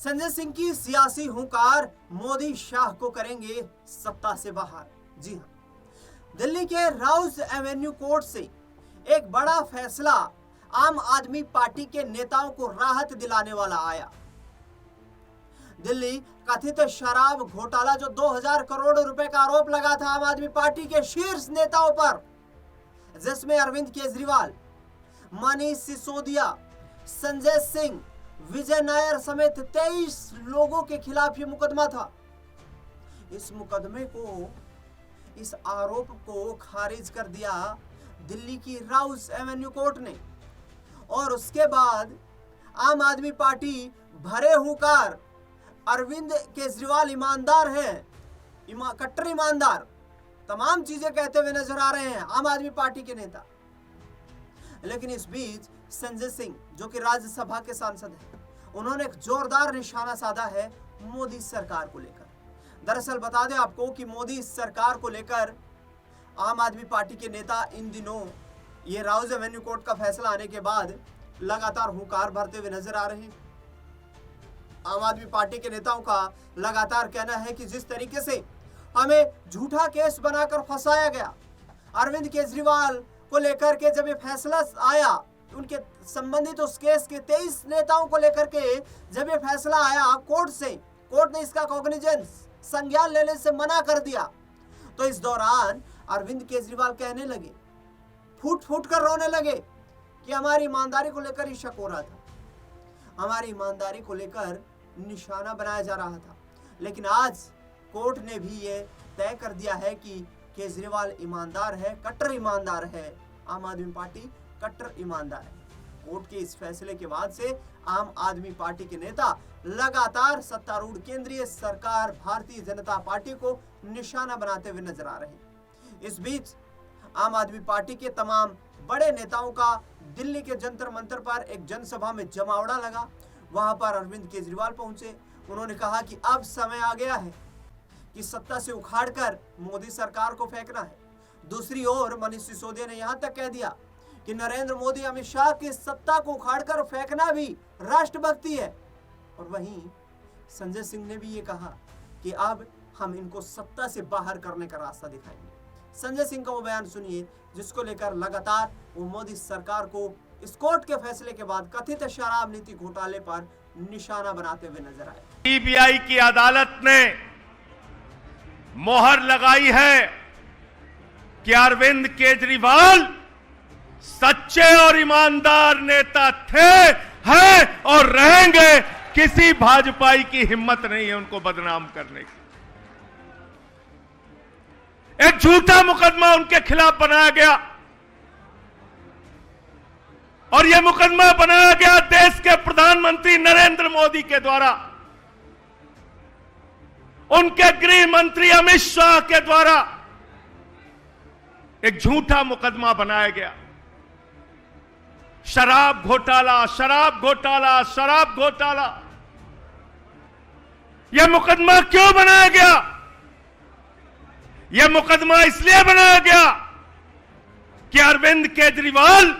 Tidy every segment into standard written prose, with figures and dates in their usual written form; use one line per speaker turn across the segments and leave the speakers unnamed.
संजय सिंह की सियासी हुंकार, मोदी शाह को करेंगे सत्ता से बाहर। जी हां, दिल्ली के राउज एवेन्यू कोर्ट से एक बड़ा फैसला आम आदमी पार्टी के नेताओं को राहत दिलाने वाला आया। दिल्ली कथित शराब घोटाला, जो 2000 करोड़ रुपए का आरोप लगा था आम आदमी पार्टी के शीर्ष नेताओं पर, जिसमें अरविंद केजरीवाल, मनीष सिसोदिया, संजय सिंह, विजय नायर समेत 23 लोगों के खिलाफ यह मुकदमा था। इस मुकदमे को, इस आरोप को खारिज कर दिया दिल्ली की राउज एवेन्यू कोर्ट ने। और उसके बाद आम आदमी पार्टी भरे हुंकार, अरविंद केजरीवाल ईमानदार हैं, कट्टर ईमानदार, तमाम चीजें कहते हुए नजर आ रहे हैं आम आदमी पार्टी के नेता। लेकिन इस बीच संजय सिंह, जो कि राज्यसभा के सांसद हैं, उन्होंने एक जोरदार निशाना साधा है मोदी सरकार को लेकर। दरअसल बता दें आपको कि मोदी सरकार को लेकर आम आदमी पार्टी के नेता इन दिनों ये राउज एवेन्यू कोर्ट का फैसला आने के बाद लगातार हुंकार भरते हुए नजर आ रहे हैं। आम आदमी पार्टी के नेताओं का लगातार कहना है कि जिस तरीके से हमें झूठा केस बनाकर फंसाया गया, अरविंद केजरीवाल को लेकर के जब ये फैसला आया, उनके संबंधित उस केस के 23 नेताओं को लेकर के जब ये फैसला आया कोर्ट से, कोर्ट ने इसका कॉग्निजेंस, संज्ञान लेने से मना कर दिया। तो इस दौरान अरविंद केजरीवाल कहने लगे, फूट फूट कर रोने लगे कि हमारी ईमानदारी को लेकर ही शक हो रहा था, हमारी ईमानदारी को लेकर निशाना बनाया जा रहा था। लेकिन आज कोर्ट ने भी ये तय कर दिया है कि केजरीवाल ईमानदार है, कट्टर ईमानदार है, आम आदमी पार्टी कट्टर ईमानदार है। कोर्ट के इस फैसले के बाद से आम आदमी पार्टी के नेता लगातार सत्तारूढ़ केंद्रीय सरकार भारतीय जनता पार्टी को निशाना बनाते हुए नजर आ रहे हैं। इस बीच आम आदमी पार्टी के तमाम बड़े नेताओं का दिल्ली के जंतर मंतर पर एक जनसभा में जमावड़ा लगा। वहां पर अरविंद केजरीवाल पहुंचे। उन्होंने कहा कि अब समय आ गया है कि सत्ता से उखाड़कर मोदी सरकार को फेंकना है। दूसरी ओर मनीष सिसोदिया ने यहां तक कह दिया कि नरेंद्र मोदी, अमित शाह की सत्ता को उखाड़कर फेंकना भी राष्ट्रभक्ति है। और वहीं संजय सिंह ने भी ये कहा कि अब हम इनको सत्ता से बाहर करने का रास्ता दिखाएंगे। संजय सिंह का वो बयान सुनिए, जिसको लेकर लगातार वो मोदी सरकार को इस कोर्ट के फैसले के बाद कथित शराब नीति घोटाले पर निशाना बनाते हुए नजर आए।
सीबीआई की अदालत ने मोहर लगाई है कि अरविंद केजरीवाल सच्चे और ईमानदार नेता थे, हैं और रहेंगे। किसी भाजपाई की हिम्मत नहीं है उनको बदनाम करने की। एक झूठा मुकदमा उनके खिलाफ बनाया गया और यह मुकदमा बनाया गया देश के प्रधानमंत्री नरेंद्र मोदी के द्वारा, उनके गृह मंत्री अमित शाह के द्वारा एक झूठा मुकदमा बनाया गया। शराब घोटाला, शराब घोटाला, शराब घोटाला। यह मुकदमा क्यों बनाया गया? यह मुकदमा इसलिए बनाया गया कि अरविंद केजरीवाल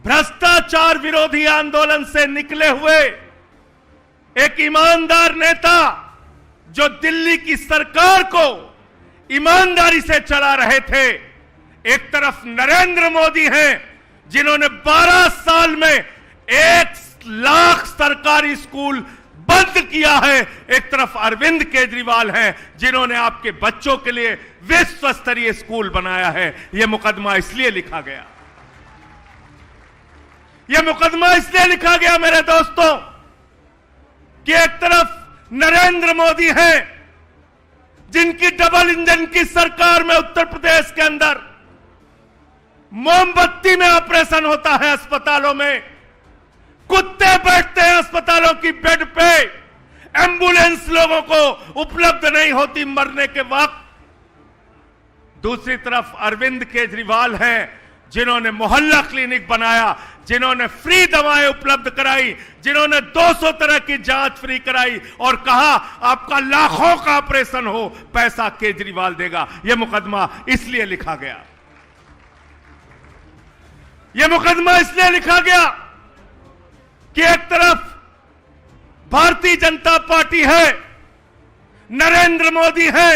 भ्रष्टाचार विरोधी आंदोलन से निकले हुए एक ईमानदार नेता, जो दिल्ली की सरकार को ईमानदारी से चला रहे थे। एक तरफ नरेंद्र मोदी हैं, जिन्होंने 12 साल में 1 लाख सरकारी स्कूल बंद किया है। एक तरफ अरविंद केजरीवाल हैं, जिन्होंने आपके बच्चों के लिए विश्व स्तरीय स्कूल बनाया है। यह मुकदमा इसलिए लिखा गया, यह मुकदमा इसलिए लिखा गया मेरे दोस्तों, कि एक तरफ नरेंद्र मोदी हैं, जिनकी डबल इंजन की सरकार में उत्तर प्रदेश के अंदर मोमबत्ती में ऑपरेशन होता है, अस्पतालों में कुत्ते बैठते हैं अस्पतालों की बेड पे, एम्बुलेंस लोगों को उपलब्ध नहीं होती मरने के वक्त। दूसरी तरफ अरविंद केजरीवाल हैं, जिन्होंने मोहल्ला क्लिनिक बनाया, जिन्होंने फ्री दवाएं उपलब्ध कराई, जिन्होंने 200 तरह की जांच फ्री कराई और कहा आपका लाखों का ऑपरेशन हो, पैसा केजरीवाल देगा। यह मुकदमा इसलिए लिखा गया, यह मुकदमा इसलिए लिखा गया कि एक तरफ भारतीय जनता पार्टी है, नरेंद्र मोदी है,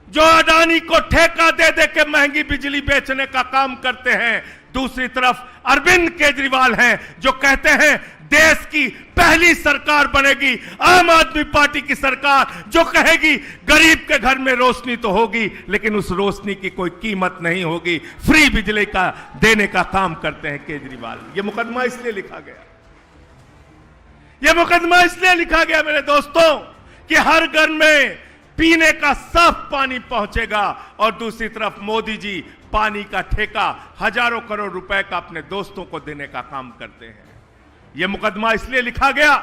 जो अडानी को ठेका दे दे के महंगी बिजली बेचने का काम करते हैं। दूसरी तरफ अरविंद केजरीवाल हैं, जो कहते हैं देश की पहली सरकार बनेगी आम आदमी पार्टी की सरकार, जो कहेगी गरीब के घर में रोशनी तो होगी लेकिन उस रोशनी की कोई कीमत नहीं होगी, फ्री बिजली का देने का काम करते हैं केजरीवाल। यह मुकदमा इसलिए लिखा गया, यह मुकदमा इसलिए लिखा गया मेरे दोस्तों कि हर घर में पीने का साफ पानी पहुंचेगा और दूसरी तरफ मोदी जी पानी का ठेका हजारों करोड़ रुपए का अपने दोस्तों को देने का काम करते हैं। यह मुकदमा इसलिए लिखा गया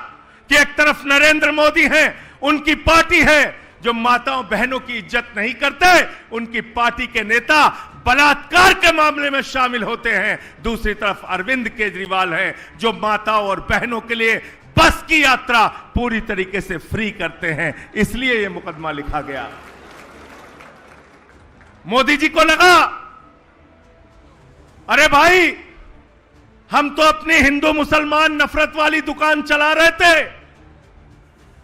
कि एक तरफ नरेंद्र मोदी हैं, उनकी पार्टी है जो माताओं बहनों की इज्जत नहीं करते, उनकी पार्टी के नेता बलात्कार के मामले में शामिल होते हैं। दूसरी तरफ अरविंद केजरीवाल हैं, जो माताओं और बहनों के लिए बस की यात्रा पूरी तरीके से फ्री करते हैं। इसलिए यह मुकदमा लिखा गया। मोदी जी को लगा अरे भाई, हम तो अपनी हिंदू मुसलमान नफरत वाली दुकान चला रहे थे,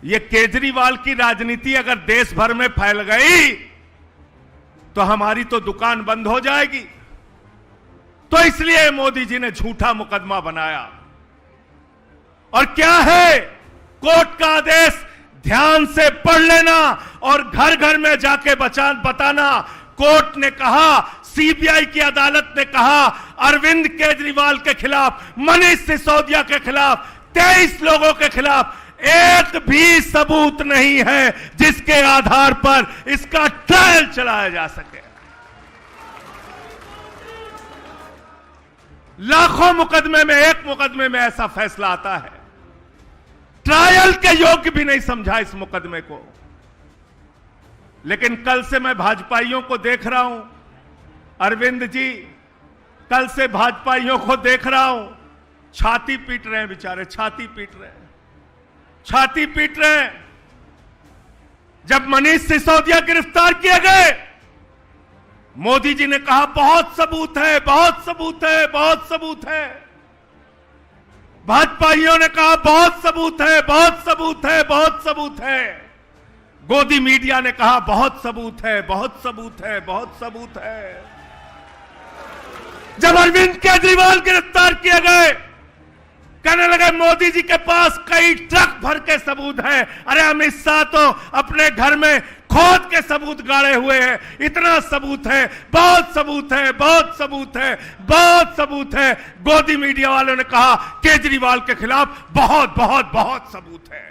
ये केजरीवाल की राजनीति अगर देश भर में फैल गई तो हमारी तो दुकान बंद हो जाएगी। तो इसलिए मोदी जी ने झूठा मुकदमा बनाया। और क्या है कोर्ट का आदेश, ध्यान से पढ़ लेना और घर घर में जाके बताना। कोर्ट ने कहा, सीबीआई की अदालत ने कहा, अरविंद केजरीवाल के खिलाफ, मनीष सिसोदिया के खिलाफ, 23 लोगों के खिलाफ एक भी सबूत नहीं है जिसके आधार पर इसका ट्रायल चलाया जा सके। लाखों मुकदमे में एक मुकदमे में ऐसा फैसला आता है, ट्रायल के योग्य भी नहीं समझा इस मुकदमे को। लेकिन कल से मैं भाजपाइयों को देख रहा हूं, अरविंद जी, कल से भाजपाइयों को देख रहा हूं, छाती पीट रहे हैं बेचारे, छाती पीट रहे हैं, छाती पीट रहे हैं। जब मनीष सिसोदिया गिरफ्तार किए गए, मोदी जी ने कहा बहुत सबूत है, बहुत सबूत है, बहुत सबूत है। भाजपाइयों ने कहा बहुत सबूत है, बहुत सबूत है, बहुत सबूत है। गोदी मीडिया ने कहा बहुत सबूत है, बहुत सबूत है, बहुत सबूत है। जब अरविंद केजरीवाल गिरफ्तार किए गए, कहने लगे मोदी जी के पास कई ट्रक भर के सबूत हैं। अरे अमित शाह तो अपने घर में खोद के सबूत गाड़े हुए हैं, इतना सबूत है, बहुत सबूत है, बहुत सबूत है, बहुत सबूत है। गोदी मीडिया वालों ने कहा केजरीवाल के खिलाफ बहुत बहुत बहुत सबूत है।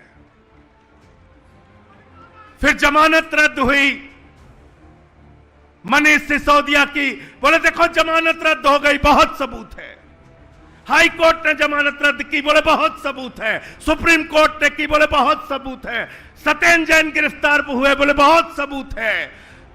फिर जमानत रद्द हुई मनीष सिसोदिया की, बोले देखो जमानत रद्द हो गई, बहुत सबूत है। हाई कोर्ट ने जमानत रद्द की, बोले बहुत सबूत है। सुप्रीम कोर्ट ने की, बोले बहुत सबूत है। सत्येंद्र जैन गिरफ्तार हुए, बोले बहुत सबूत है।